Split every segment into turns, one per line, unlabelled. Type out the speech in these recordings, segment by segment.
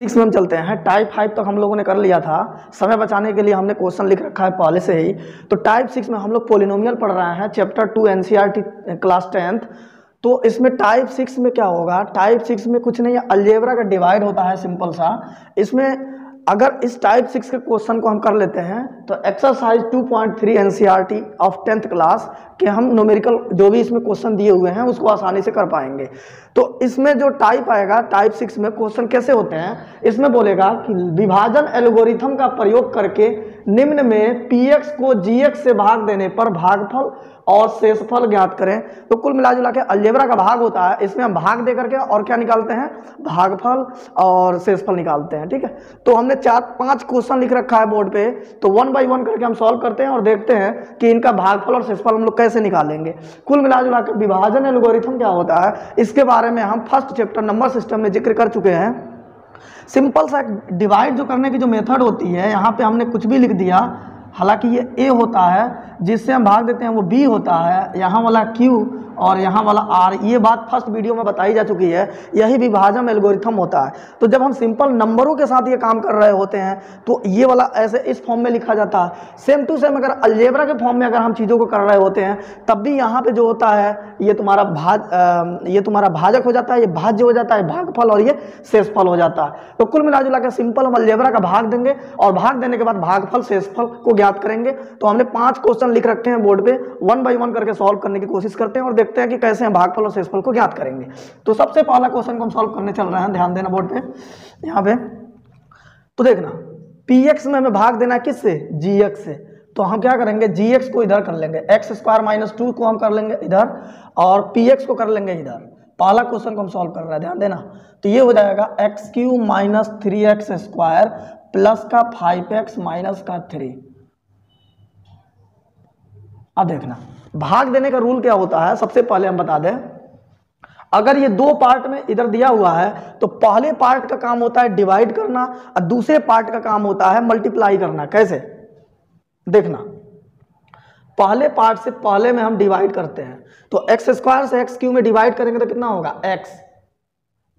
6 में हम चलते हैं। टाइप 5 तक हम लोगों ने कर लिया था। समय बचाने के लिए हमने क्वेश्चन लिख रखा है पहले से ही। तो टाइप 6 में हम लोग पोलिनोमियल पढ़ रहे हैं, चैप्टर 2 एनसीईआरटी क्लास 10th। तो इसमें टाइप 6 में क्या होगा, टाइप 6 में कुछ नहीं है, अलजेब्रा का डिवाइड होता है सिंपल सा। इसमें अगर इस टाइप 6 के क्वेश्चन को हम कर लेते हैं तो exercise 2.3 NCERT of 10th class के हम न्यूमेरिकल जो भी इसमें क्वेश्चन दिए हुए हैं उसको आसानी से कर पाएंगे। तो इसमें जो टाइप आएगा, टाइप 6 में क्वेश्चन कैसे होते हैं, इसमें बोलेगा कि विभाजन एल्गोरिथम का प्रयोग करके निम्न में px को gx से भाग देने पर भागफल और शेषफल ज्ञात करें। तो कुल मिला जुला के अलजेब्रा का भाग होता है, इसमें हम भाग दे करके और क्या निकालते हैं, भागफल और शेषफल निकालते हैं। ठीक है, तो हमने 4-5 क्वेश्चन लिख रखा है बोर्ड पे, तो 1 बाय 1 करके हम सॉल्व करते हैं और देखते हैं कि इनका भागफल और शेषफल हम लोग कैसे निकालेंगे। कुल मिला जुला के विभाजन एल्गोरिथम क्या होता है इसके बारे में हम फर्स्ट चैप्टर नंबर सिस्टम में जिक्र कर चुके हैं। सिंपल सा डिवाइड जो करने की जो मेथड होती है, यहाँ पे हमने कुछ भी लिख दिया, हालांकि ये a होता है जिससे हम भाग देते हैं, वो b होता है, यहाँ वाला q और यहाँ वाला r। ये बात फर्स्ट वीडियो में बताई जा चुकी है, यही विभाजन एल्गोरिथम होता है। तो जब हम सिंपल नंबरों के साथ ये काम कर रहे होते हैं तो ये वाला ऐसे इस फॉर्म में लिखा जाता है। सेम टू सेम अगर अलजेब्रा के फॉर्म में अगर हम चीज़ों को कर रहे होते हैं तब भी यहाँ पे जो होता है ये तुम्हारा भाजक हो जाता है, ये भाज्य हो जाता है, भागफल और ये शेषफल हो जाता है। तो कुल मिला जुला के सिंपल हम अलजेब्रा का भाग देंगे और भाग देने के बाद भागफल शेषफल को ज्ञात करेंगे। तो हमने 5 क्वेश्चन लिख रखे हैं बोर्ड पे, 1 बाय 1 करके सॉल्व करने की कोशिश करते हैं और देखते हैं कि कैसे हम भागफल और शेषफल को ज्ञात करेंगे। तो सबसे पहला क्वेश्चन को हम सॉल्व करने चल रहे हैं, ध्यान देना बोर्ड पे यहाँ पे। तो देखना px में हमें भाग देना है किससे, gx से। तो हम क्या करेंगे, gx को इधर कर लेंगे, x² - 2 को हम कर लेंगे इधर और px को कर लेंगे इधर। पहला क्वेश्चन को हम सॉल्व कर रहे हैं, ध्यान देना। तो ये हो जाएगा x³ - 3x² प्लस का 5x माइनस का 3। अब देखना भाग देने का रूल क्या होता है, सबसे पहले हम बता दें, अगर ये 2 पार्ट में इधर दिया हुआ है तो पहले पार्ट का काम होता है डिवाइड करना और दूसरे पार्ट का काम होता है मल्टीप्लाई करना। कैसे देखना, पहले पार्ट से पहले में हम डिवाइड करते हैं, तो x² से x³ में डिवाइड करेंगे तो कितना होगा, x।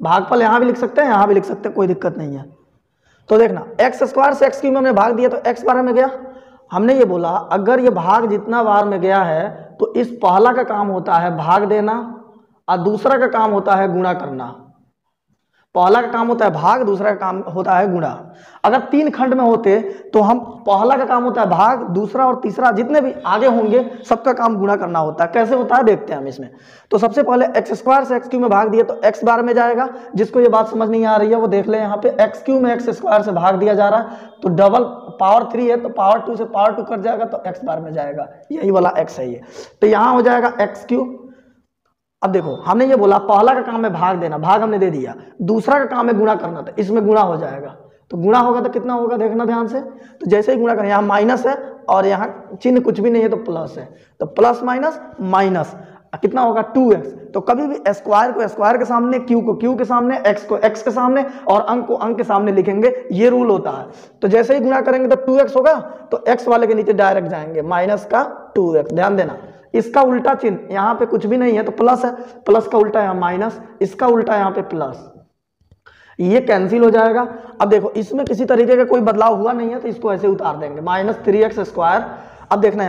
भागफल यहां भी लिख सकते हैं, यहां भी लिख सकते हैं, कोई दिक्कत नहीं है। तो देखना x² से x³ में हमने भाग दिया तो x बार में गया। हमने ये बोला अगर ये भाग जितना बार में गया है तो इस पहला का काम होता है भाग देना और दूसरा का काम होता है गुणा करना। पहला का काम होता है भाग, दूसरा का काम होता है गुणा। अगर 3 खंड में होते तो हम पहला का काम होता है भाग, दूसरा और तीसरा जितने भी आगे होंगे सबका काम गुणा करना होता है। कैसे होता है देखते हैं हम इसमें। तो सबसे पहले x² से x³ में भाग दिया तो x बार में जाएगा। जिसको ये बात समझ नहीं आ रही है वो देख ले, यहाँ पे x³ में x² से भाग दिया जा रहा है तो डबल पावर 3 है तो पावर 2 से पावर 2 कट जाएगा तो x बार में जाएगा, यही वाला x है ये। तो यहाँ हो जाएगा x³। अब देखो हमने ये बोला पहला का काम है भाग देना, भाग हमने दे दिया, दूसरा का काम है गुणा करना, तो इसमें गुणा हो जाएगा। तो गुणा होगा तो कितना होगा देखना ध्यान से। तो जैसे ही गुणा करें, यहाँ माइनस है और यहाँ चिन्ह कुछ भी नहीं है तो प्लस है, तो प्लस माइनस माइनस कितना होगा 2x। तो कभी भी स्क्वायर को स्क्वायर के सामने, q को q के सामने, x को x के सामने और अंक को अंक के सामने लिखेंगे, ये रूल होता है। तो जैसे ही गुणा करेंगे तो 2x होगा तो x वाले के नीचे डायरेक्ट जाएंगे माइनस का 2x। ध्यान देना इसका उल्टा चिन्ह यहाँ पे कुछ भी नहीं है तो प्लस है, प्लस का उल्टा यहाँ माइनस, इसका उल्टा यहाँ पे प्लस, ये कैंसिल हो जाएगा। अब देखो इसमें किसी तरीके का कोई बदलाव हुआ नहीं है तो इसको ऐसे उतार देंगे -3x²। अब देखना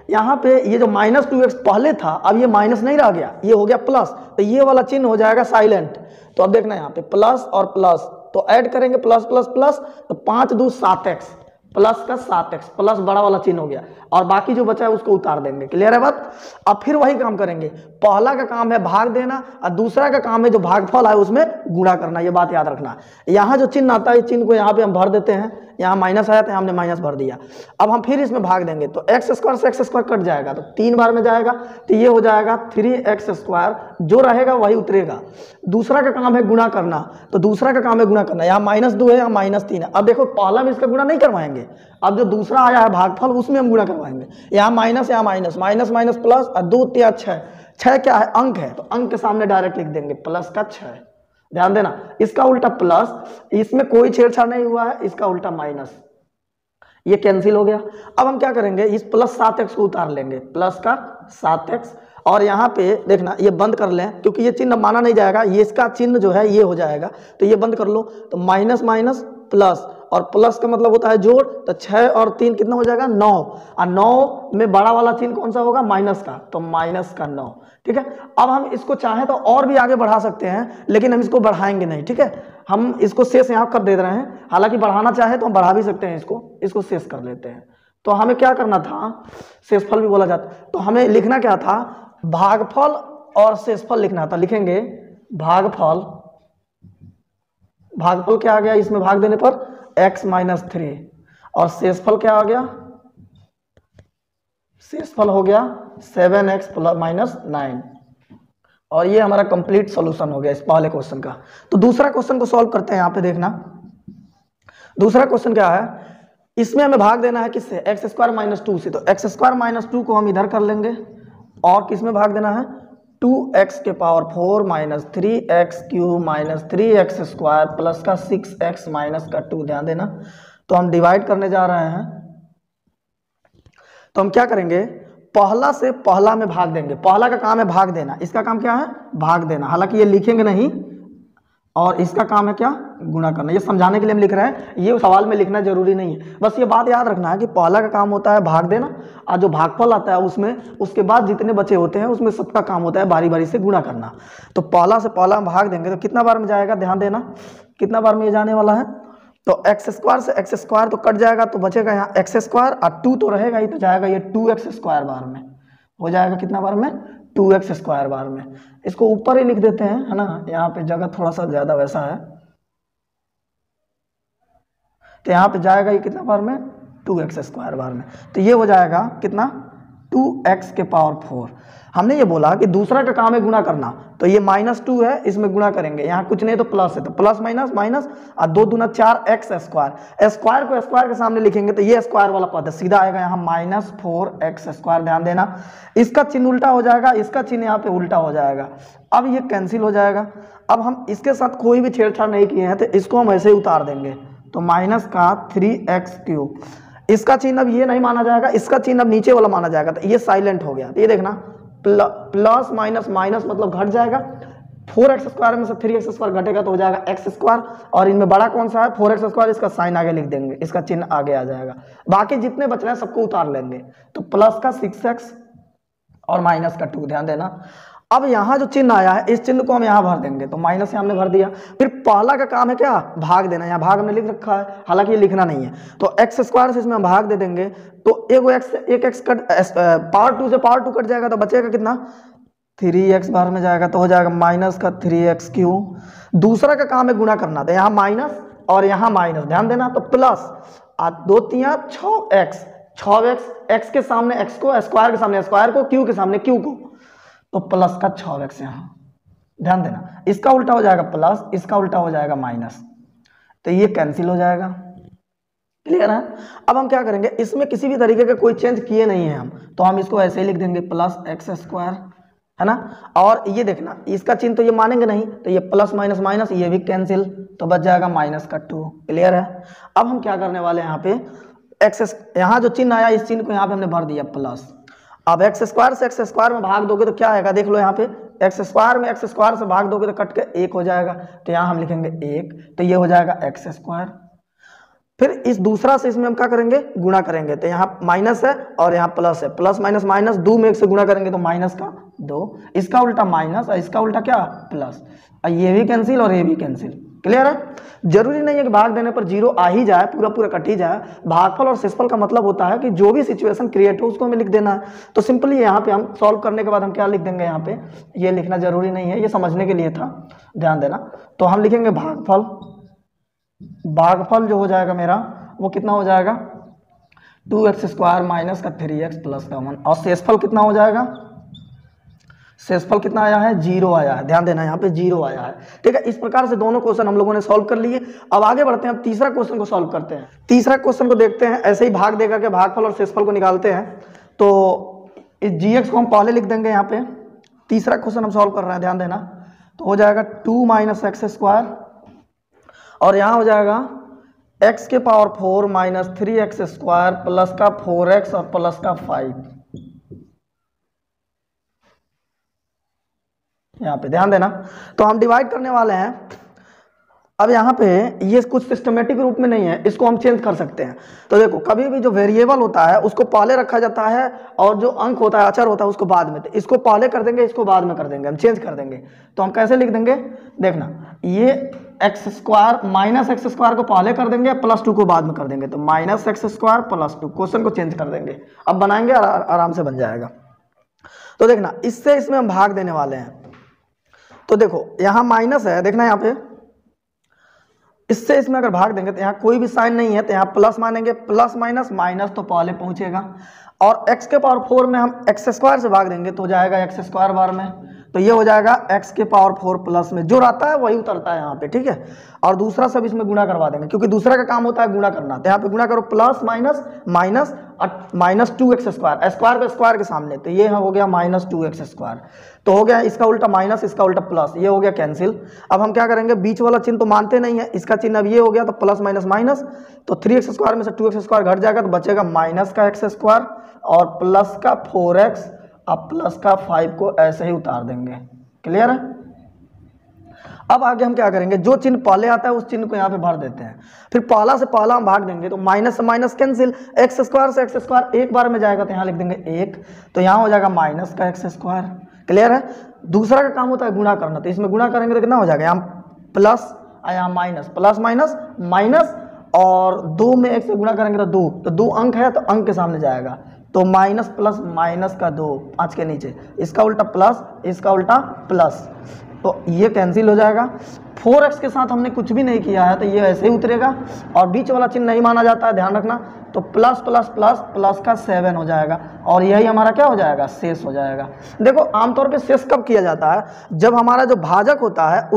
यहाँ पे ये जो -2x पहले था अब ये माइनस नहीं रह गया, ये हो गया प्लस, तो ये वाला चिन्ह हो जाएगा साइलेंट। तो अब देखना यहाँ पे प्लस और प्लस तो ऐड करेंगे प्लस प्लस प्लस, तो 5 2 7x प्लस का 7x, प्लस बड़ा वाला चिन्ह हो गया और बाकी जो बचा है उसको उतार देंगे। क्लियर है बात। अब फिर वही काम करेंगे, पहला का काम है भाग देना और दूसरा का काम है जो भागफल है उसमें गुणा करना, ये बात याद रखना। यहाँ जो चिन्ह आता है इस चिन्ह को यहाँ पे हम भर देते हैं, यहाँ माइनस आया था हमने माइनस भर दिया। अब हम फिर इसमें भाग देंगे तो x² से x² कट जाएगा तो 3 बार में जाएगा, तो ये हो जाएगा 3x², जो रहेगा वही उतरेगा। दूसरा का काम है गुणा करना, तो दूसरा का काम है गुणा करना, यहाँ -2 है, यहाँ -3 है। अब देखो पहला में इसका गुणा नहीं करवाएंगे, अब जो दूसरा आया है भागफल उसमें हम गुणा करवाएंगे। यहाँ माइनस, यहाँ माइनस, माइनस माइनस प्लस और 2 3 6, 6 क्या है अंक है तो अंक के सामने डायरेक्ट लिख देंगे प्लस का 6। ध्यान देना इसका उल्टा प्लस, इसमें कोई छेड़छाड़ नहीं हुआ है, इसका उल्टा माइनस, ये कैंसिल हो गया। अब हम क्या करेंगे, इस +7x को उतार लेंगे, प्लस का 7x और यहाँ पे देखना ये बंद कर लें क्योंकि ये चिन्ह माना नहीं जाएगा, ये इसका चिन्ह जो है ये हो जाएगा, तो ये बंद कर लो। तो माइनस माइनस प्लस, और प्लस का मतलब होता है जोड़, तो 6 और 3 कितना हो जाएगा 9, और 9 में बड़ा वाला चिन्ह कौन सा होगा माइनस का, तो माइनस का 9। ठीक है, अब हम इसको चाहें तो और भी आगे बढ़ा सकते हैं, लेकिन हम इसको बढ़ाएंगे नहीं। ठीक है, हम इसको शेष यहाँ कर दे रहे हैं, हालांकि बढ़ाना चाहे तो हम बढ़ा भी सकते हैं, इसको शेष कर लेते हैं। तो हमें क्या करना था, शेषफल भी बोला जाता है, तो हमें लिखना क्या था, भागफल और शेषफल लिखना था। लिखेंगे भागफल, भागफल क्या आ गया इसमें भाग देने पर x माइनस 3, और शेषफल क्या आ गया, शेषफल हो गया 7x प्लस माइनस 9। और ये हमारा कंप्लीट सॉल्यूशन हो गया इस पहले क्वेश्चन का। तो दूसरा क्वेश्चन को सॉल्व करते हैं। यहाँ पे देखना दूसरा क्वेश्चन क्या है, इसमें हमें भाग देना है किससे, एक्स स्क्वायर माइनस 2 से। तो एक्स स्क्वायर माइनस 2 को हम इधर कर लेंगे, और किस में भाग देना है, 2x के power 4 minus 3x cube minus 3x square plus का 6x माइनस का 2। ध्यान देना, तो हम डिवाइड करने जा रहे हैं, तो हम क्या करेंगे, पहला से पहला में भाग देंगे। पहला का काम है भाग देना, इसका काम क्या है भाग देना, हालांकि ये लिखेंगे नहीं, और इसका काम है क्या गुणा करना। ये समझाने के लिए हम लिख रहे हैं, ये सवाल में लिखना जरूरी नहीं है, बस ये बात याद रखना है कि पहला का काम होता है भाग देना, और जो भागफल आता है उसमें उसके बाद जितने बचे होते हैं उसमें सबका काम होता है बारी बारी से गुणा करना। तो पहला से पहला हम भाग देंगे तो कितना बार में जाएगा, ध्यान देना कितना बार में ये जाने वाला है। तो एक्स स्क्वायर से एक्स स्क्वायर तो कट जाएगा, तो बचेगा यहाँ एक्स स्क्वायर, और 2 तो रहेगा ही, तो जाएगा ये 2x स्क्वायर बार में, हो जाएगा कितना बार में 2x स्क्वायर बार में। इसको ऊपर ही लिख देते हैं, है ना, यहाँ पे जगह थोड़ा सा ज्यादा वैसा है, तो यहाँ पे जाएगा ये कितना बार में 2x स्क्वायर बार में। तो ये हो जाएगा कितना 2x के पावर 4। हमने ये बोला कि दूसरा का काम है गुणा करना, तो ये -2 है, इसमें गुणा करेंगे, यहाँ कुछ नहीं तो प्लस है, तो प्लस माइनस माइनस, और 2 दूना 4x स्क्वायर। स्क्वायर को स्क्वायर के सामने लिखेंगे तो ये स्क्वायर वाला पद सीधा आएगा यहाँ -4x स्क्वायर। ध्यान देना, इसका चिन्ह उल्टा हो जाएगा, इसका चिन्ह यहाँ पे उल्टा हो जाएगा, अब ये कैंसिल हो जाएगा। अब हम इसके साथ कोई भी छेड़छाड़ नहीं किए हैं, तो इसको हम ऐसे ही उतार देंगे, तो माइनस का 3x क्यूब, इसका चिन्ह अब ये नहीं माना जाएगा, इसका चिन्ह अब नीचे वाला माना जाएगा, तो ये साइलेंट हो गया। तो ये देखना प्लस माइनस माइनस मतलब घट जाएगा, 4x स्क्वायर में से 3x स्क्वायर घटेगा तो हो जाएगा x स्क्वायर, और इनमें बड़ा कौन सा है 4x स्क्वायर, इसका साइन आगे लिख देंगे, इसका चिन्ह आगे आ जाएगा। बाकी जितने बच रहे हैं सबको उतार लेंगे, तो प्लस का 6x और माइनस का 2। ध्यान देना, अब यहाँ जो चिन्ह आया है इस चिन्ह को हम यहाँ भर देंगे, तो माइनस से हमने भर दिया। फिर पहला का काम है क्या भाग देना, यहाँ भाग हमने लिख रखा है, हालांकि ये लिखना नहीं है, तो एक्स स्क्वायर से इसमें हम भाग दे देंगे, तो एक एक्स कट पावर 2 से पावर 2 कट जाएगा, तो बचेगा कितना 3x बार में जाएगा, तो हो जाएगा माइनस का 3x क्यूब। दूसरा का काम है गुणा करना, तो यहाँ माइनस और यहाँ माइनस, ध्यान देना, तो प्लस 2 3 6x, 6x, x के सामने x को, स्क्वायर के सामने स्क्वायर को, q के सामने q को, तो प्लस का 6x यहाँ। ध्यान देना, इसका उल्टा हो जाएगा प्लस, इसका उल्टा हो जाएगा माइनस, तो ये कैंसिल हो जाएगा। क्लियर है। अब हम क्या करेंगे, इसमें किसी भी तरीके के कोई चेंज किए नहीं है हम, तो हम इसको ऐसे ही लिख देंगे प्लस एक्स स्क्वायर, है ना। और ये देखना, इसका चिन्ह तो ये मानेंगे नहीं, तो ये प्लस माइनस माइनस, ये भी कैंसिल, तो बच जाएगा माइनस का 2। क्लियर है। अब हम क्या करने वाले हैं, यहाँ पे एक्स, यहाँ जो चिन्ह आया इस चिन्ह को यहाँ पे हमने भर दिया प्लस। अब एक्स स्क्वायर से एक्स स्क्वायर में भाग दोगे तो क्या आएगा, देख लो यहाँ पे एक्स स्क्वायर में एक्स स्क्वायर से भाग दोगे तो कट के 1 हो जाएगा, तो यहाँ हम लिखेंगे 1, तो ये हो जाएगा एक्स स्क्वायर। फिर इस दूसरा से इसमें हम क्या करेंगे, गुणा करेंगे, तो यहाँ माइनस है और यहाँ प्लस है, प्लस माइनस माइनस, 2 में 1 से गुणा करेंगे तो माइनस का 2, इसका उल्टा माइनस और इसका उल्टा क्या प्लस, और ये भी कैंसिल और ये भी कैंसिल। क्लियर है। जरूरी नहीं है कि भाग देने पर 0 आ ही जाए, पूरा पूरा कट ही जाए। भागफल और शेषफल का मतलब होता है कि जो भी सिचुएशन क्रिएट हो उसको हमें लिख देना है। तो सिंपली यहाँ पे हम सॉल्व करने के बाद हम क्या लिख देंगे, यहाँ पे ये लिखना जरूरी नहीं है, ये समझने के लिए था, ध्यान देना। तो हम लिखेंगे भागफल, भागफल जो हो जाएगा मेरा वो कितना हो जाएगा 2x स्क्वायर माइनस का 3x प्लस का 1, और शेषफल कितना हो जाएगा, शेषफल कितना आया है 0 आया है, ध्यान देना यहाँ पे 0 आया है। ठीक है, इस प्रकार से दोनों क्वेश्चन हम लोगों ने सॉल्व कर लिए। अब आगे बढ़ते हैं, अब तीसरा क्वेश्चन को सॉल्व करते हैं। तीसरा क्वेश्चन को देखते हैं, ऐसे ही भाग देकर के भागफल और शेषफल को निकालते हैं। तो इस gx को हम पहले लिख देंगे, यहाँ पे तीसरा क्वेश्चन हम सॉल्व कर रहे हैं, ध्यान देना। तो हो जाएगा 2 माइनस एक्स स्क्वायर, और यहाँ हो जाएगा x के power 4 minus 3x square plus का 4x और प्लस का 5। यहाँ पे ध्यान देना। तो हम डिवाइड करने वाले हैं। अब यहाँ पे ये कुछ सिस्टमेटिक रूप में नहीं है, इसको हम चेंज कर सकते हैं। तो देखो कभी भी जो वेरिएबल होता है उसको पहले रखा जाता है और जो अंक होता है, अचर होता है, उसको बाद में। तो इसको पहले कर देंगे, इसको बाद में कर देंगे, हम चेंज कर देंगे। तो हम कैसे लिख देंगे, देखना, ये x square minus x square को पहले कर देंगे, +2 को बाद में कर देंगे। तो माइनस एक्स स्क्वायर +2, क्वेश्चन को चेंज कर देंगे। अब बनाएंगे आराम से बन जाएगा। तो देखना, इससे इसमें हम भाग देने वाले हैं। तो देखो यहाँ माइनस है, देखना यहाँ पे, इससे इसमें अगर भाग देंगे तो यहाँ कोई भी साइन नहीं है, तो यहाँ प्लस मानेंगे, प्लस माइनस माइनस तो पहले पहुंचेगा। और x के पावर 4 में हम x स्क्वायर से भाग देंगे तो हो जाएगा x स्क्वायर बार में, तो ये हो जाएगा x के पावर 4 प्लस में, जो रहता है वही उतरता है यहाँ पे, ठीक है। और दूसरा सब इसमें गुणा करवा देंगे, क्योंकि दूसरा का काम होता है गुणा करना। तो यहाँ पे गुणा करो, plus minus minus minus 2x square, square पे स्क्वायर के सामने, तो ये हो गया -2x स्क्वायर। तो हो गया इसका उल्टा माइनस, इसका उल्टा प्लस, ये हो गया कैंसिल। अब हम क्या करेंगे, बीच वाला चिन्ह तो मानते नहीं है, इसका चिन्ह अब ये हो गया, तो प्लस माइनस माइनस, तो 3x स्क्वायर में से 2x स्क्वायर घट जाएगा, तो बचेगा माइनस का x स्क्वायर और प्लस का 4x, अब प्लस का 5 को ऐसे ही उतार देंगे। क्लियर है। अब आगे हम क्या करेंगे, जो चिन्ह पहले आता है उस चिन्ह को यहाँ पे भर देते हैं, फिर पहला से पहला हम भाग देंगे, तो माइनस से माइनस कैंसिल, एक्स स्क्वायर से एक्स स्क्वायर एक बार में जाएगा, तो यहाँ लिख देंगे 1, तो यहाँ हो जाएगा माइनस का एक्स स्क्वायर। क्लियर है। दूसरा का काम होता है गुणा करना, तो इसमें गुणा करेंगे तो कितना हो जाएगा, यहाँ प्लस और यहाँ माइनस, प्लस माइनस माइनस, और 2 में 1 से गुणा करेंगे तो 2, तो 2 अंक है तो अंक के सामने जाएगा, तो माइनस प्लस माइनस का 2 5 के नीचे, इसका उल्टा प्लस, इसका उल्टा प्लस, तो ये कैंसिल हो जाएगा। 4x के साथ हमने कुछ भी नहीं किया है, तो ये ऐसे ही उतरेगा, और बीच वाला चिन्ह नहीं माना जाता है, ध्यान रखना। तो प्लस प्लस प्लस प्लस का 7 हो जाएगा, और यही हमारा क्या हो जाएगा, शेष हो जाएगा। देखो आमतौर पे शेष कब किया जाता है, जब हमारा जो भाजक होता है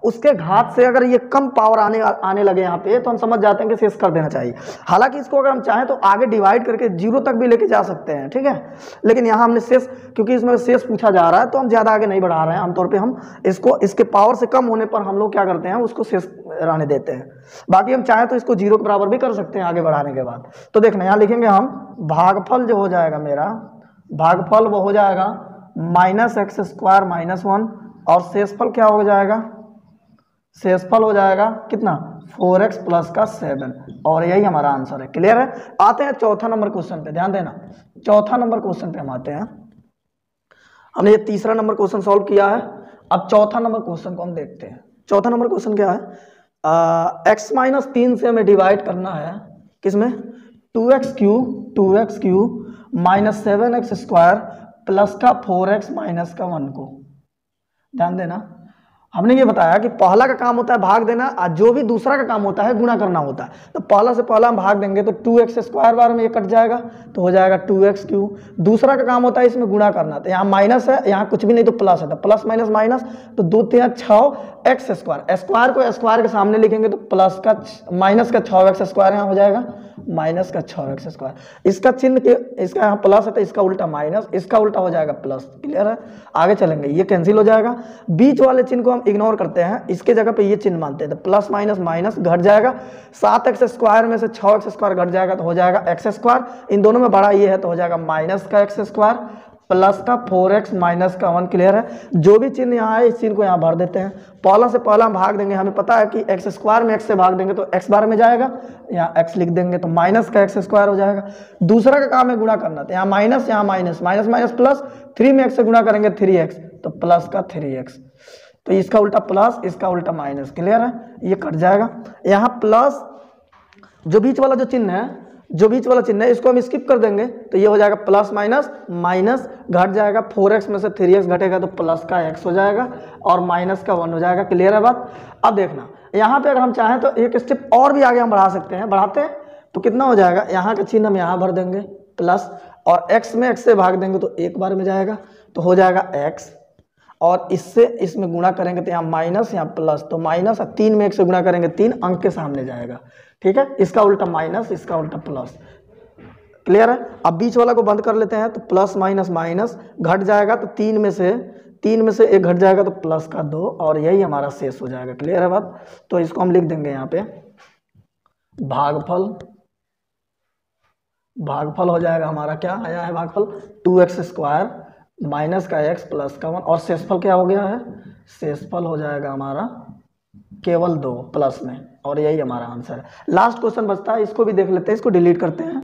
उसके घात से अगर ये कम पावर आने लगे यहाँ पे, तो हम समझ जाते हैं कि शेष कर देना चाहिए। हालांकि इसको अगर हम चाहें तो आगे डिवाइड करके 0 तक भी लेके जा सकते हैं, ठीक है। लेकिन यहाँ हमने शेष, क्योंकि इसमें शेष पूछा जा रहा है, तो हम ज़्यादा आगे नहीं बढ़ा रहे हैं। आमतौर पे हम इसको इसके पावर से कम होने पर हम लोग क्या करते हैं, उसको शेष रहने देते हैं। बाकी हम चाहें तो इसको 0 के बराबर भी कर सकते हैं आगे बढ़ाने के बाद। तो देखना, यहाँ लिखेंगे हम भागफल जो हो जाएगा मेरा, भागफल वो हो जाएगा -x स्क्वायर -1, और शेषफल क्या हो जाएगा, शेषफल हो जाएगा कितना, 4x प्लस का 7, और यही हमारा आंसर है। क्लियर है। आते हैं चौथा नंबर क्वेश्चन पे, ध्यान देना, चौथा नंबर क्वेश्चन पे हम आते हैं। हमने ये तीसरा नंबर क्वेश्चन सॉल्व किया है, अब चौथा नंबर क्वेश्चन को हम देखते हैं। चौथा नंबर क्वेश्चन क्या है, x माइनस 3 से हमें डिवाइड करना है, किसमें, 2x cube minus 7x square plus का 4x माइनस का 1 को। ध्यान देना, हमने ये बताया कि पहला का काम होता है भाग देना, और जो भी दूसरा का काम होता है गुणा करना होता है। तो पहला से पहला हम भाग देंगे तो 2x स्क्वायर बार में ये कट जाएगा, तो हो जाएगा 2x क्यूब। दूसरा का काम होता है इसमें गुणा करना, तो यहाँ माइनस है, यहाँ कुछ भी नहीं तो प्लस है, तो प्लस माइनस माइनस, तो 2 3 6 x स्क्वायर, स्क्वायर को स्क्वायर के सामने लिखेंगे तो प्लस का माइनस का 6x स्क्वायर यहाँ हो जाएगा, माइनस का 6x स्क्वायर। इसका चिन्ह के, इसका यहाँ प्लस है तो इसका उल्टा माइनस, इसका उल्टा हो जाएगा प्लस। क्लियर है। आगे चलेंगे, ये कैंसिल हो जाएगा, बीच वाले चिन्ह को हम इग्नोर करते हैं, इसके जगह पे ये चिन्ह मानते हैं, तो प्लस माइनस माइनस घट जाएगा, 7x स्क्वायर में से 6x स्क्वायर घट जाएगा, तो हो जाएगा x स्क्वायर। इन दोनों में बड़ा ये है, तो हो जाएगा माइनस का x स्क्वायर प्लस का 4x माइनस का 1। क्लियर है। जो भी चिन्ह यहाँ है इस चिन्ह को यहाँ भर देते हैं। पहला से पहला हम भाग देंगे, हमें पता है कि x स्क्वायर में x से भाग देंगे तो x बार में जाएगा, यहाँ x लिख देंगे तो माइनस का x स्क्वायर हो जाएगा। दूसरा का काम है गुणा करना, तो यहाँ माइनस माइनस माइनस प्लस, 3 में x से गुणा करेंगे 3x, तो प्लस का 3x, तो इसका उल्टा प्लस, इसका उल्टा माइनस। क्लियर है। ये कट जाएगा, यहाँ प्लस, जो बीच वाला चिन्ह है इसको हम स्किप कर देंगे, तो ये हो जाएगा प्लस माइनस माइनस घट जाएगा, 4x में से 3x घटेगा तो प्लस का x हो जाएगा, और माइनस का 1 हो जाएगा। क्लियर है बात। अब देखना, यहाँ पे अगर हम चाहें तो एक स्टेप और भी आगे हम बढ़ा सकते हैं, बढ़ाते हैं तो कितना हो जाएगा, यहाँ का चिन्ह हम यहाँ भर देंगे प्लस, और x में x से भाग देंगे तो एक बार में जाएगा, तो हो जाएगा x, और इससे इसमें गुणा करेंगे तो यहाँ माइनस, यहाँ प्लस, तो माइनस, 3 में 1 से गुणा करेंगे 3 अंक के सामने जाएगा। ठीक है। इसका उल्टा माइनस, इसका उल्टा प्लस। क्लियर है। अब बीच वाला को बंद कर लेते हैं, तो प्लस माइनस माइनस घट जाएगा, तो 3 में से 1 घट जाएगा तो प्लस का 2, और यही हमारा शेष हो जाएगा। क्लियर है बात। तो इसको हम लिख देंगे यहाँ पे भागफल हो जाएगा हमारा, क्या आया है भागफल, 2x स्क्वायर माइनस का x प्लस का 1 और शेषफल क्या हो गया है, शेषफल हो जाएगा हमारा केवल 2 प्लस में, और यही हमारा आंसर है। लास्ट क्वेश्चन बचता है, इसको भी देख लेते हैं, इसको डिलीट करते हैं।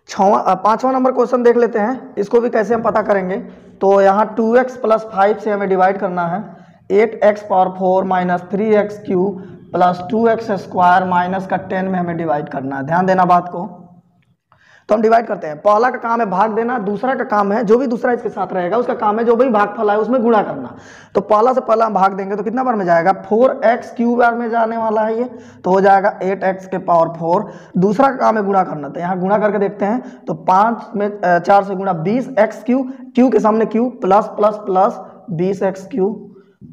5वां नंबर क्वेश्चन देख लेते हैं, इसको भी कैसे हम पता करेंगे। तो यहाँ 2x प्लस 5 से हमें डिवाइड करना है। 8x power 4 minus 3x cube plus 2x square minus का 10 में हमें डिवाइड करना है। ध्यान देना बात को। तो हम डिवाइड करते हैं। पहला का काम है भाग देना, दूसरा का काम है जो भी दूसरा इसके साथ रहेगा उसका काम है जो भी भागफल है उसमें गुणा करना। तो पहला से पहला हम भाग देंगे तो कितना बार में जाएगा, 4x क्यूब बार में जाने वाला है ये, तो हो जाएगा 8x के पावर 4। दूसरा का काम है गुणा करना, तो यहाँ गुणा करके देखते हैं। तो 5 में 4 से गुणा 20x क्यूब, क्यू के सामने Q, plus plus plus 20x cube.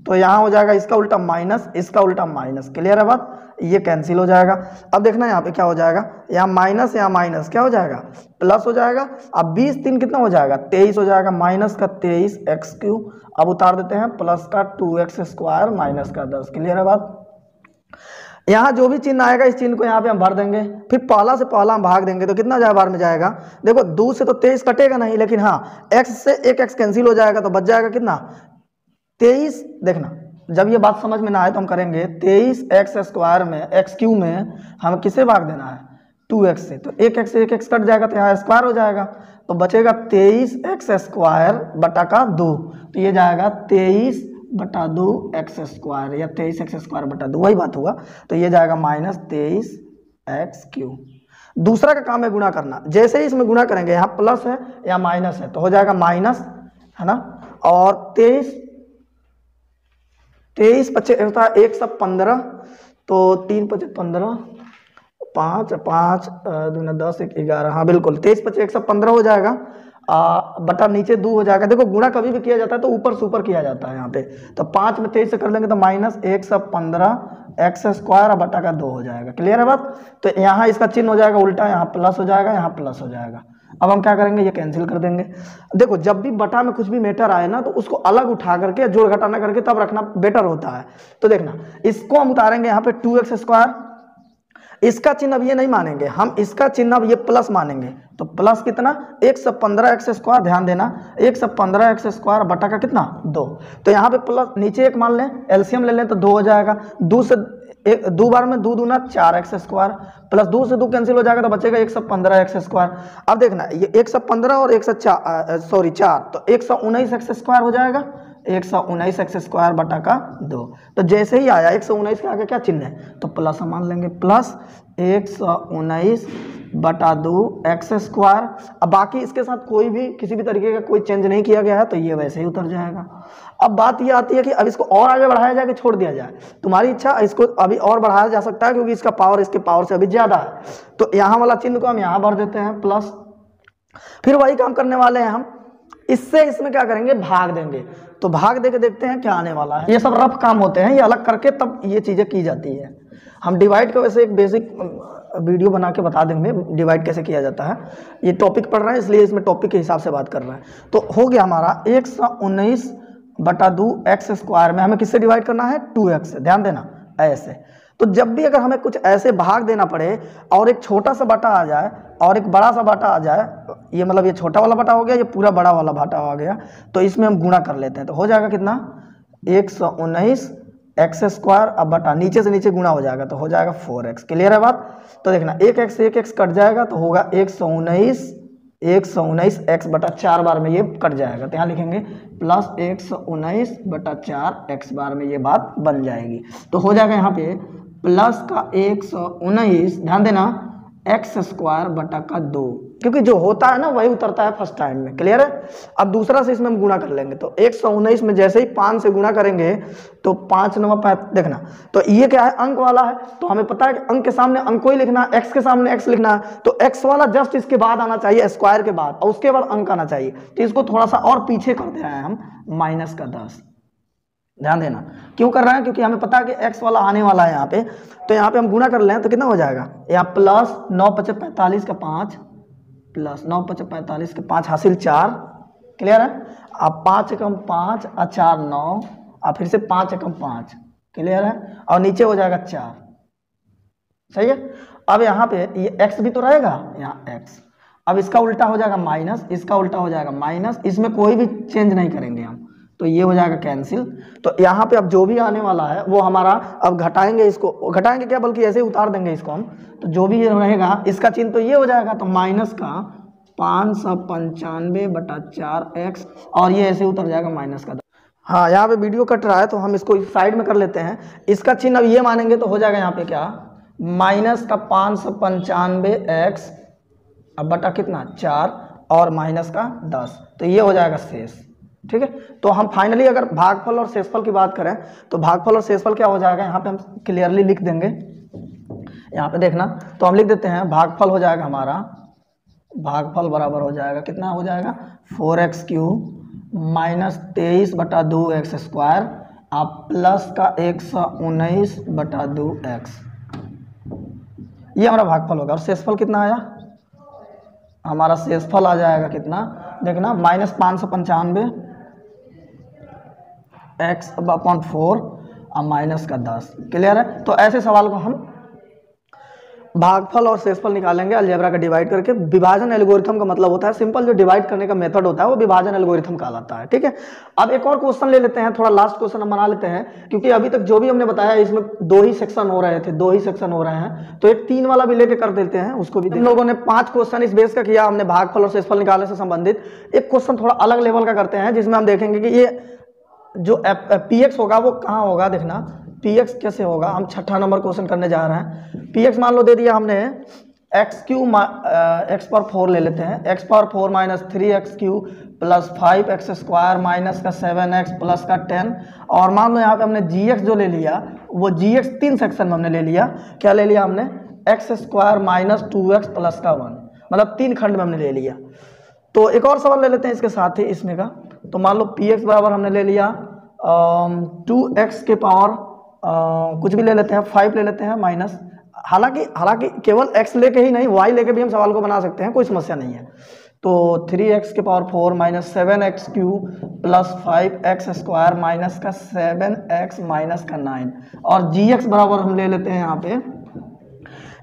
तो यहाँ हो जाएगा इसका उल्टा माइनस, इसका उल्टा माइनस। क्लियर है बात, ये कैंसिल हो जाएगा। अब देखना यहाँ पे क्या हो जाएगा, यहाँ माइनस यहाँ माइनस क्या हो जाएगा, प्लस हो जाएगा। अब 20 3 कितना हो जाएगा, 23 हो जाएगा। माइनस का 23x क्यूब, अब उतार देते हैं प्लस का 2x स्क्वायर माइनस का 10। क्लियर है बात। यहाँ जो भी चिन्ह आएगा इस चिन्ह को यहाँ पे हम भर देंगे, फिर पहला से पहला हम भाग देंगे तो कितना बार में जाएगा। देखो 2 से तो 23 कटेगा नहीं, लेकिन हाँ x से एक x कैंसिल हो जाएगा तो बच जाएगा कितना, 23। देखना जब ये बात समझ में ना आए तो हम करेंगे 23x स्क्वायर में x क्यू में हम किसे भाग देना है, 2x से। तो एक x से एक x कट जाएगा तो यहाँ स्क्वायर हो जाएगा, तो बचेगा 23x स्क्वायर बटा का 2। तो ये जाएगा 23 बटा 2 x स्क्वायर या 23x स्क्वायर बटा 2, वही बात हुआ। तो ये जाएगा माइनस 23x क्यूब। दूसरा का काम है गुणा करना, जैसे ही इसमें गुणा करेंगे यहाँ प्लस है या माइनस है तो हो जाएगा माइनस, है ना। और 23 पच्चीस होता है 115, तो 3 पच्चीस 15, 5 5 दूना 10 1 11, हाँ बिल्कुल 23 पच्चीस 115 हो जाएगा। बटा नीचे 2 हो जाएगा। देखो गुणा कभी भी किया जाता है तो ऊपर से ऊपर किया जाता है यहाँ पे। तो 5 में 23 से कर लेंगे तो माइनस 115 x स्क्वायर बटा का 2 हो जाएगा। क्लियर है बात। तो यहाँ इसका चिन्ह हो जाएगा उल्टा, यहाँ प्लस हो जाएगा, यहाँ प्लस हो जाएगा। अब हम क्या करेंगे, ये कैंसिल कर देंगे। देखो जब भी बटा में कुछ भी मैटर आए ना तो उसको अलग उठा करके जोड़ घटाना करके तब रखना बेटर होता है। तो देखना इसको हम उतारेंगे यहाँ पे 2x स्क्वायर, इसका चिन्ह अब ये नहीं मानेंगे हम, इसका चिन्ह अब ये प्लस मानेंगे। तो प्लस कितना 115x स्क्वायर, ध्यान देना 115x स्क्वायर बटा का कितना 2। तो यहाँ पे प्लस नीचे एक मान लें, एलसीएम ले लें तो 2 हो जाएगा। 2 से एक 2 बार में 2 दूना 4x स्क्वायर, प्लस 2 से 2 कैंसिल हो जाएगा तो बचेगा 115x स्क्वायर। अब देखना ये 115 और 4 तो 119x स्क्वायर हो जाएगा, 119x स्क्वायर बटा का 2। तो जैसे ही आया 119 के आगे क्या चिन्ह है तो प्लस हम मान लेंगे, प्लस 119 बटा 2 x स्क्वायर। अब बाकी इसके साथ कोई भी किसी भी तरीके का कोई चेंज नहीं किया गया है तो ये वैसे ही उतर जाएगा। अब बात ये आती है कि अब इसको और आगे बढ़ाया जाए कि छोड़ दिया जाए। तुम्हारी इच्छा, इसको अभी और बढ़ाया जा सकता है क्योंकि इसका पावर इसके पावर से अभी ज़्यादा है। तो यहाँ वाला चिन्ह को हम यहाँ भर देते हैं प्लस, फिर वही काम करने वाले हैं हम, इससे इसमें क्या करेंगे भाग देंगे। तो भाग दे के देखते हैं क्या आने वाला है। ये सब रफ काम होते हैं, ये अलग करके तब ये चीज़ें की जाती है। हम डिवाइड का वैसे एक बेसिक वीडियो बना के बता देंगे डिवाइड कैसे किया जाता है। ये टॉपिक पढ़ रहा है इसलिए इसमें टॉपिक के हिसाब से बात कर रहा है। तो हो गया हमारा 119 बटा 2 x स्क्वायर में हमें किससे डिवाइड करना है 2x से, ध्यान देना ऐसे। तो जब भी अगर हमें कुछ ऐसे भाग देना पड़े और एक छोटा सा बटा आ जाए और एक बड़ा सा बटा आ जाए, ये मतलब ये छोटा वाला बटा हो गया, ये पूरा बड़ा वाला बटा आ गया, तो इसमें हम गुणा कर लेते हैं। तो हो जाएगा कितना 119 x स्क्वायर, अब बटा नीचे से नीचे गुणा हो जाएगा तो हो जाएगा 4x। क्लियर है बात। तो देखना एक x कट जाएगा तो होगा 119 x बटा 4 बार में ये कट जाएगा। तो यहाँ लिखेंगे प्लस 119 बटा 4 x बार में ये बात बन जाएगी। तो हो जाएगा यहाँ पे प्लस का 119, ध्यान देना x स्क्वायर बटा का 2, क्योंकि जो होता है ना वही उतरता है फर्स्ट टाइम में। क्लियर है। अब दूसरा से इसमें हम गुणा कर लेंगे। तो 119 में जैसे ही 5 से गुणा करेंगे तो 5 9 5, देखना तो ये क्या है अंक वाला है, तो हमें पता है कि अंक के सामने अंक को ही लिखना है, x के सामने x लिखना है। तो x वाला जस्ट इसके बाद आना चाहिए, स्क्वायर के बाद, और उसके बाद अंक आना चाहिए। तो इसको थोड़ा सा और पीछे कर दे रहे हैं हम, माइनस का 10। ध्यान देना क्यों कर रहे हैं, क्योंकि हमें पता है कि x वाला आने वाला है यहाँ पे। तो यहाँ पे हम गुणा कर लें तो कितना हो जाएगा, यहाँ प्लस 9 5 45 का 5 प्लस 9 5 45 के 5 हासिल 4। क्लियर है। अब 5 एकम 5 और 4 9, और फिर से 5 एकम 5। क्लियर है। और नीचे हो जाएगा 4। सही है। अब यहाँ पे ये x भी तो रहेगा, यहाँ x, अब इसका उल्टा हो जाएगा माइनस, इसका उल्टा हो जाएगा माइनस, इसमें कोई भी चेंज नहीं करेंगे हम, तो ये हो जाएगा कैंसिल। तो यहाँ पे अब जो भी आने वाला है वो हमारा, अब घटाएंगे इसको, घटाएंगे क्या बल्कि ऐसे ही उतार देंगे इसको हम, तो जो भी ये रहेगा इसका चिन्ह तो ये हो जाएगा, तो माइनस का 595/4x, और ये ऐसे उतर जाएगा माइनस का। हाँ, यहाँ पे वीडियो कट रहा है तो हम इसको साइड में कर लेते हैं। इसका चिन्ह अब ये मानेंगे तो हो जाएगा यहाँ पे क्या, माइनस का 595x अब बटा कितना 4 और माइनस का 10, तो ये हो जाएगा शेष। ठीक है, तो हम फाइनली अगर भागफल और शेषफल की बात करें तो भागफल और शेषफल क्या हो जाएगा, यहाँ पे हम क्लियरली लिख देंगे। यहाँ पे देखना, तो हम लिख देते हैं भागफल हो जाएगा हमारा, भागफल बराबर हो जाएगा कितना हो जाएगा 4x³ माइनस 23/2x² आप प्लस का 119/2x, ये हमारा भागफल होगा। और शेषफल कितना आया, हमारा शेषफल आ जाएगा कितना, देखना -595x/4 और माइनस का 10। क्लियर है, तो ऐसे सवाल को हम भागफल और शेषफल निकालेंगे अलजेब्रा का डिवाइड करके। विभाजन एल्गोरिथम का मतलब होता है सिंपल, जो डिवाइड करने का मेथड होता है वो विभाजन एल्गोरिथम कहलाता है। ठीक है, अब एक और क्वेश्चन ले लेते हैं, थोड़ा लास्ट क्वेश्चन हम बना लेते हैं, क्योंकि अभी तक जो भी हमने बताया इसमें 2 ही सेक्शन हो रहे थे, 2 ही सेक्शन हो रहे हैं, तो एक 3 वाला भी लेके कर देते हैं, उसको भी। हम लोगों ने 5 क्वेश्चन इस बेस का किया, हमने भागफल और शेषफल निकालने से संबंधित। एक क्वेश्चन थोड़ा अलग लेवल का करते हैं, जिसमें हम देखेंगे कि ये जो px होगा वो कहाँ होगा, देखना px कैसे होगा। हम 6ठा नंबर क्वेश्चन करने जा रहे हैं। px मान लो दे दिया हमने x³ x⁴ ले लेते हैं, x⁴ minus 3x³ plus 5x² minus का 7x प्लस का 10, और मान लो यहाँ पे हमने gx जो ले लिया वो gx 3 सेक्शन में हमने ले लिया। क्या ले लिया हमने, x² माइनस 2x प्लस का 1, मतलब 3 खंड में हमने ले लिया। तो एक और सवाल ले लेते हैं इसके साथ ही इसमें का, तो मान लो px बराबर हमने ले लिया 2x के पावर कुछ भी ले लेते हैं, 5 ले लेते हैं माइनस, हालांकि केवल x लेके ही नहीं y लेके भी हम सवाल को बना सकते हैं, कोई समस्या नहीं है। तो 3x के power 4 minus 7x³ plus 5x² minus का 7x माइनस का 9, और gx बराबर हम ले लेते हैं, यहाँ पे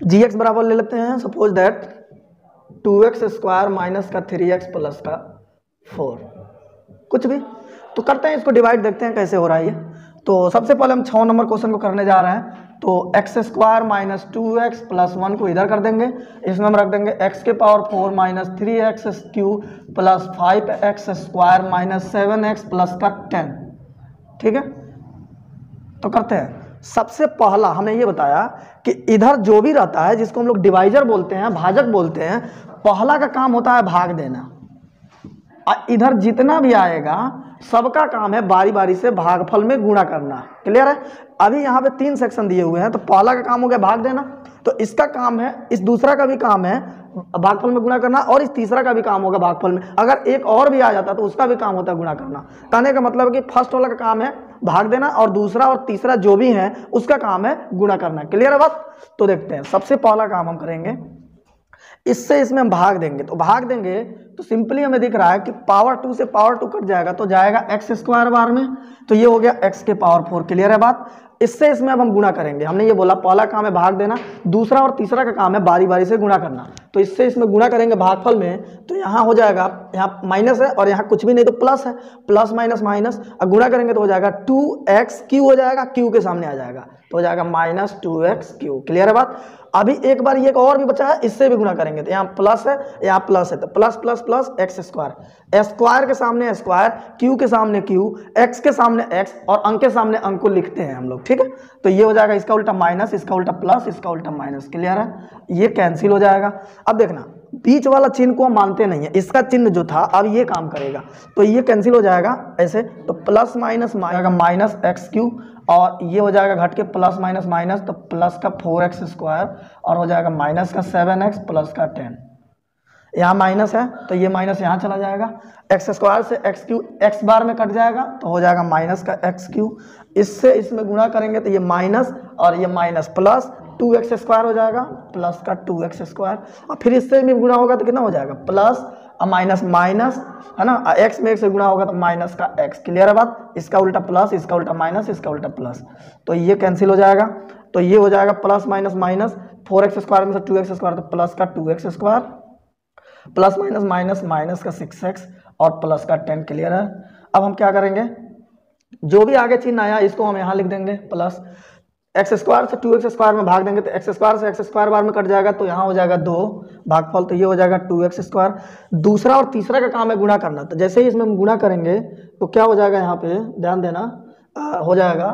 gx बराबर ले लेते हैं सपोज दैट 2x² माइनस का 3x प्लस का 4, कुछ भी। तो करते हैं इसको डिवाइड, देखते हैं कैसे हो रहा है ये। तो सबसे पहले हम 6 नंबर क्वेश्चन को करने जा रहे हैं। तो x² माइनस 2x प्लस 1 को इधर कर देंगे, इसमें हम रख देंगे x के power 4 minus 3x³ plus 5x² minus 7x plus का 10। ठीक है, तो करते हैं। सबसे पहला हमने ये बताया कि इधर जो भी रहता है जिसको हम लोग डिवाइजर बोलते हैं, भाजक बोलते हैं, पहला का काम होता है भाग देना, और इधर जितना भी आएगा सबका काम है बारी बारी से भागफल में गुणा करना। क्लियर है, अभी यहाँ पे 3 सेक्शन दिए हुए हैं, तो पहला का काम हो गया भाग देना, तो इसका काम है, इस दूसरा का भी काम है भागफल में गुणा करना, और इस तीसरा का भी काम होगा भागफल में। अगर एक और भी आ जाता तो उसका भी काम होता है गुणा करना। कहने का मतलब है कि फर्स्ट वाला का काम है भाग देना, और दूसरा और तीसरा जो भी है उसका काम है गुणा करना। क्लियर है बात, तो देखते हैं। सबसे पहला काम हम करेंगे, इससे इसमें हम भाग देंगे, तो भाग देंगे तो सिंपली हमें दिख रहा है कि पावर 2 से पावर 2 कट जाएगा, तो जाएगा x² बार में, तो ये हो गया x के पावर 4। क्लियर है बात, इससे इसमें अब हम गुणा करेंगे। हमने ये बोला पहला काम है भाग देना, दूसरा और तीसरा का काम है बारी बारी से गुणा करना, तो इससे इसमें गुणा करेंगे भागफल में, तो यहाँ हो जाएगा, यहाँ माइनस है और यहाँ कुछ भी नहीं तो प्लस है, प्लस माइनस माइनस, और गुणा करेंगे तो हो जाएगा 2x³ हो जाएगा, q के सामने आ जाएगा, तो हो जाएगा माइनस 2x³। क्लियर है बात। अभी एक बार ये और भी बचा है, इससे भी गुणा करेंगे, तो यहाँ प्लस है, यहाँ प्लस है, तो plus plus plus x², square के सामने स्क्वायर, q के सामने q, x के सामने x, और अंक के सामने अंक को लिखते हैं हम लोग। ठीक है, तो ये हो जाएगा, इसका उल्टा माइनस, इसका उल्टा प्लस, इसका उल्टा माइनस। क्लियर है, ये कैंसिल हो जाएगा। अब देखना बीच वाला चिन्ह को हम मानते नहीं है, इसका चिन्ह जो था अब ये काम करेगा, तो ये कैंसिल हो जाएगा ऐसे, तो प्लस माइनस माइनस x³ और ये हो जाएगा घट के प्लस माइनस माइनस, तो प्लस का 4x² और हो जाएगा माइनस का 7x प्लस का 10। यहाँ माइनस है तो ये माइनस यहाँ चला जाएगा, x² से x³ x बार में कट जाएगा, तो हो जाएगा माइनस का x³। इससे इसमें गुणा करेंगे तो ये माइनस और ये माइनस, प्लस 2x² हो जाएगा प्लस का 2x², और फिर इससे भी गुणा होगा तो कितना हो जाएगा, प्लस और माइनस माइनस, है ना, x में 1 से गुणा होगा तो माइनस का x। क्लियर है बात, इसका उल्टा प्लस, इसका उल्टा माइनस, इसका उल्टा प्लस, तो ये कैंसिल हो जाएगा, तो ये हो जाएगा प्लस माइनस माइनस, 4x² में से 2x² तो प्लस का 2x², plus minus minus, minus का 6x और प्लस का 10। क्लियर है। अब हम क्या करेंगे, जो भी आगे चिन्ह आया इसको हम यहाँ लिख देंगे प्लस एक्स स्क्वायर से 2x स्क्वायर में भाग देंगे तो एक्स स्क्वायर से एक्स स्क्वायर बार में कट जाएगा तो यहाँ हो जाएगा 2 भागफल, तो ये हो जाएगा 2x स्क्वायर। दूसरा और तीसरा का काम है गुणा करना, तो जैसे ही इसमें हम गुणा करेंगे तो क्या हो जाएगा, यहाँ पे ध्यान देना, हो जाएगा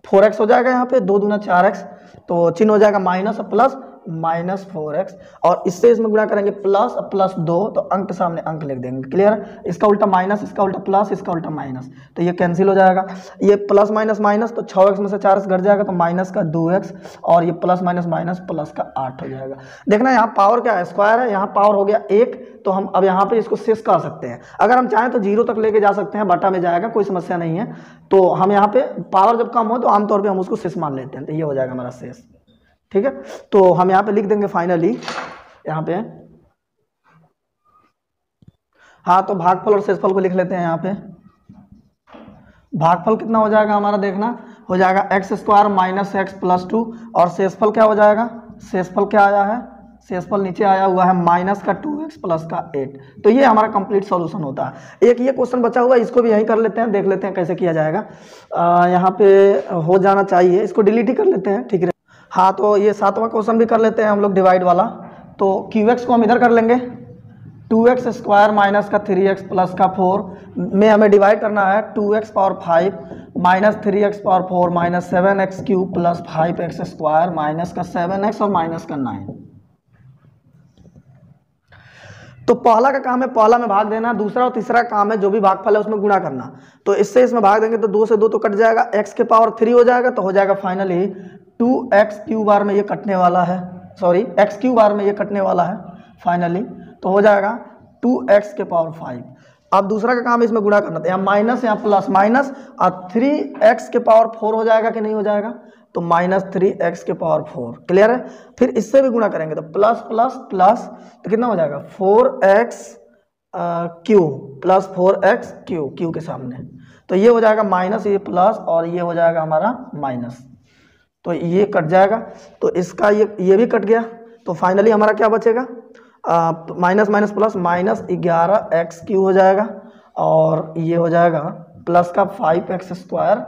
4x हो जाएगा, यहाँ पे 2 दूना 4x, तो चिन्ह हो जाएगा माइनस और प्लस माइनस 4x, और इससे इसमें गुणा करेंगे प्लस प्लस 2 तो अंक के सामने अंक लिख देंगे। क्लियर। इसका उल्टा माइनस, इसका उल्टा प्लस, इसका उल्टा माइनस, तो ये कैंसिल हो जाएगा। ये प्लस माइनस माइनस तो 6x में से 4x घट जाएगा तो माइनस का 2x, और ये प्लस माइनस माइनस प्लस का 8 हो जाएगा। देखना यहाँ पावर क्या है, स्क्वायर है, यहाँ पावर हो गया 1, तो हम अब यहाँ पे इसको शेष कर सकते हैं। अगर हम चाहें तो 0 तक लेके जा सकते हैं, बटा में जाएगा, कोई समस्या नहीं है। तो हम यहाँ पे पावर जब कम हो तो आमतौर पर हम उसको शेष मान लेते हैं, तो ये हो जाएगा हमारा शेष। ठीक है, तो हम यहाँ पे लिख देंगे फाइनली यहाँ पे, हाँ तो भागफल और शेषफल को लिख लेते हैं यहाँ पे। भागफल कितना हो जाएगा हमारा, देखना हो जाएगा x square minus x plus 2, और शेषफल क्या हो जाएगा, शेषफल क्या आया है, शेषफल नीचे आया हुआ है माइनस का 2x प्लस का 8। तो ये हमारा कंप्लीट सॉल्यूशन होता है। एक ये क्वेश्चन बचा हुआ है, इसको भी यही कर लेते हैं, देख लेते हैं कैसे किया जाएगा। यहाँ पे हो जाना चाहिए, इसको डिलीट ही कर लेते हैं, ठीक है। हाँ तो ये 7वां क्वेश्चन भी कर लेते हैं हम लोग डिवाइड वाला। तो qx को हम इधर कर लेंगे, 2x स्क्वायर माइनस का 3x प्लस का 4 में हमें डिवाइड करना है 2x power 5 minus 3x power 4 minus 7x cube plus 5x square minus का 7x और माइनस का 9। तो पहला का काम है पहला में भाग देना, दूसरा और तीसरा काम है जो भी भागफल है उसमें गुणा करना। तो इससे इसमें भाग देंगे तो 2 से 2 तो कट जाएगा, x के पावर 3 हो जाएगा, तो हो जाएगा फाइनली 2x क्यू बार में ये कटने वाला है, सॉरी x क्यू बार में ये कटने वाला है फाइनली, तो हो जाएगा 2x के पावर 5। अब दूसरा का काम है इसमें गुणा करना, तो यहाँ माइनस यहाँ प्लस माइनस, और 3x के पावर 4 हो जाएगा कि नहीं हो जाएगा, तो माइनस 3x के पावर 4। क्लियर है। फिर इससे भी गुणा करेंगे तो प्लस प्लस प्लस, तो कितना हो जाएगा 4x Q plus 4x Q, Q के सामने, तो ये हो जाएगा माइनस, ये प्लस, और ये हो जाएगा हमारा माइनस, तो ये कट जाएगा, तो इसका ये भी कट गया, तो फाइनली हमारा क्या बचेगा, minus minus plus minus 11x Q हो जाएगा, और ये हो जाएगा प्लस का 5x स्क्वायर,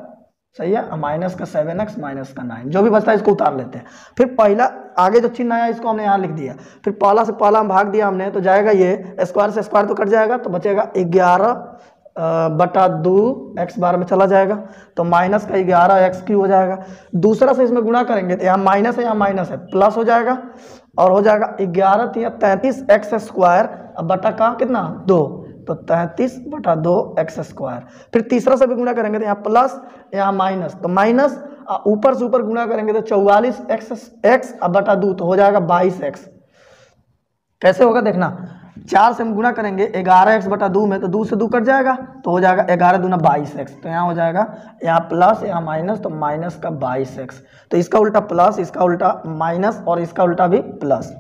सही है, माइनस का 7x माइनस का 9, जो भी बचता है इसको उतार लेते हैं। फिर पहला आगे जो चिन्ह आया इसको हमने यहाँ लिख दिया, फिर पहला से पहला हम भाग दिया हमने, तो जाएगा ये स्क्वायर से स्क्वायर तो कट जाएगा, तो बचेगा 11 बटा 2 x बार में चला जाएगा, तो माइनस का 11x क्यू हो जाएगा। दूसरा से इसमें गुणा करेंगे तो यहाँ माइनस है, यहाँ माइनस है, प्लस हो जाएगा, और हो जाएगा 11 या 33x स्क्वायर, अब बटा का कितना 2, तो 33 बटा 2 x स्क्वायर। फिर तीसरा से भी गुणा करेंगे तो यहाँ प्लस, यहाँ माइनस, तो माइनस ऊपर से ऊपर गुणा करेंगे तो 44x अब बटा 2, तो हो जाएगा 22x। कैसे होगा देखना, 4 से हम गुणा करेंगे 11x बटा 2 में, तो 2 से 2 कट जाएगा, तो हो जाएगा 11 दूना 22x, तो यहाँ हो जाएगा यहाँ प्लस यहाँ माइनस, तो माइनस का 22x, तो इसका उल्टा प्लस, इसका उल्टा माइनस, और इसका उल्टा भी प्लस,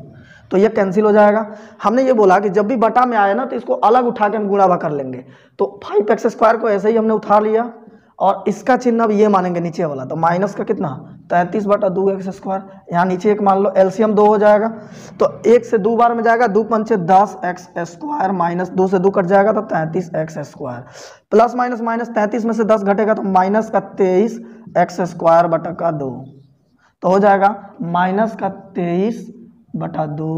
तो ये कैंसिल हो जाएगा। हमने ये बोला कि जब भी बटा में आए ना तो इसको अलग उठा के हम गुणा कर लेंगे, तो 5x स्क्वायर को ऐसे ही हमने उठा लिया, और इसका चिन्ह अब ये मानेंगे नीचे वाला, तो माइनस का कितना 33 बटा 2x स्क्वायर, यहाँ नीचे एक मान लो, एलसीएम 2 हो जाएगा, तो 1 से 2 बार में जाएगा, 2 पंचे 10x स्क्वायर माइनस 2 से 2 कट जाएगा, तो 33x square, plus minus minus 33 में से 10 घटेगा तो माइनस का 23x स्क्वायर बटा का 2, तो हो जाएगा माइनस का 23 बटा 2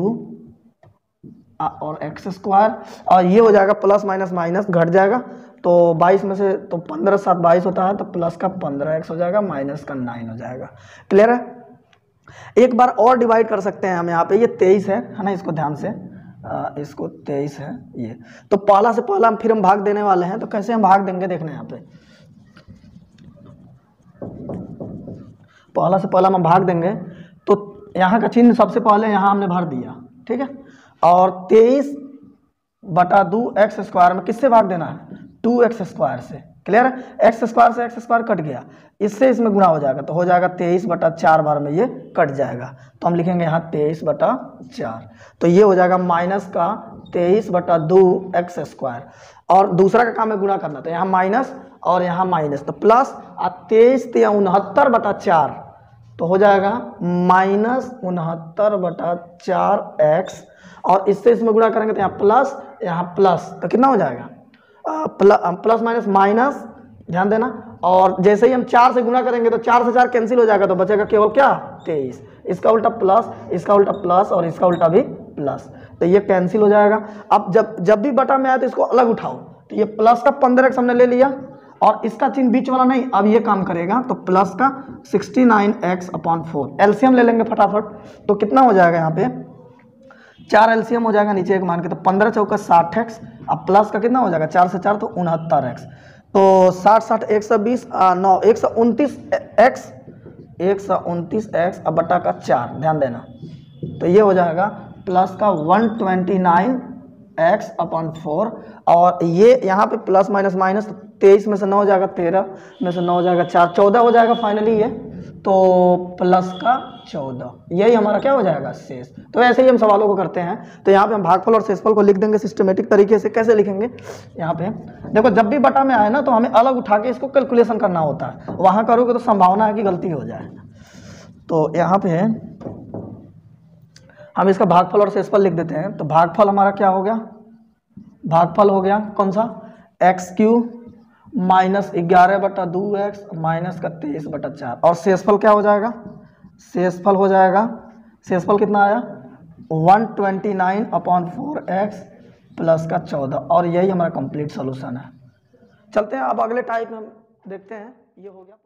और x स्क्वायर, और ये हो जाएगा प्लस माइनस माइनस घट जाएगा, तो 22 में से तो 15 7 22 होता है, तो प्लस का 15x हो जाएगा, माइनस का 9 हो जाएगा। क्लियर है। एक बार और डिवाइड कर सकते हैं हम यहाँ पे, ये 23 है ना, इसको ध्यान से, इसको 23 है ये, तो पहला से पहला फिर हम भाग देने वाले हैं, तो कैसे हम भाग देंगे देखना, यहाँ पे पहला से पहला हम भाग देंगे, तो यहाँ का चिन्ह सबसे पहले यहाँ हमने भर दिया, ठीक है, और 23 बटा 2x स्क्वायर में किससे भाग देना है, 2x स्क्वायर से। क्लियर है। x स्क्वायर से x स्क्वायर कट गया, इससे इसमें गुणा हो जाएगा, तो हो जाएगा 23 बटा 4 बार में ये कट जाएगा, तो हम लिखेंगे यहाँ 23 बटा 4, तो ये हो जाएगा माइनस का 23 बटा 2x स्क्वायर, और दूसरा का काम है गुणा करना, तो यहाँ माइनस और यहाँ माइनस, तो प्लस 23 69 बटा 4, तो हो जाएगा -69/4x, और इससे इसमें गुणा करेंगे तो यहाँ प्लस, तो कितना हो जाएगा प्लस माइनस माइनस, ध्यान देना। और जैसे ही हम 4 से गुणा करेंगे तो 4 से 4 कैंसिल हो जाएगा, तो बचेगा केवल क्या 23। इसका उल्टा प्लस, इसका उल्टा प्लस, और इसका उल्टा भी प्लस, तो ये कैंसिल हो जाएगा। अब जब भी बटा में आए तो इसको अलग उठाओ, तो ये प्लस का 15x हमने ले लिया, और इसका चिन्ह बीच वाला नहीं, अब ये काम करेगा, तो प्लस का 69x/4 एलसीएम ले लेंगे फटाफट। तो कितना हो जाएगा यहाँ पे 4 एलसीएम हो जाएगा, नीचे एक मान के, तो 15 चौका 60x, अब प्लस का कितना हो जाएगा 4 से 4 तो 69x, तो 60 120 9 129x अब बटा का 4, ध्यान देना। तो ये हो जाएगा प्लस का 129x/4, और ये यहाँ पे प्लस माइनस माइनस, 23 में से 9 हो जाएगा 13 में से 9 हो जाएगा 4, 14 हो जाएगा फाइनली ये, तो प्लस का 14, यही हमारा क्या हो जाएगा शेष। तो ऐसे ही हम सवालों को करते हैं। तो यहाँ पे हम भागफल और शेषफल को लिख देंगे सिस्टमेटिक तरीके से। कैसे लिखेंगे, यहाँ पे देखो, जब भी बटा में आए ना तो हमें अलग उठा के इसको कैलकुलेशन करना होता है, वहाँ करोगे तो संभावना है कि गलती हो जाए। तो यहाँ पे हम इसका भागफल और शेषफल लिख देते हैं। तो भागफल हमारा क्या हो गया, भागफल हो गया कौन सा x³ -11/2x माइनस का 23/4, और शेषफल क्या हो जाएगा, शेषफल हो जाएगा, शेषफल कितना आया 129/4x प्लस का 14, और यही हमारा कंप्लीट सोल्यूशन है। चलते हैं अब अगले टाइप में हम देखते हैं। ये हो गया।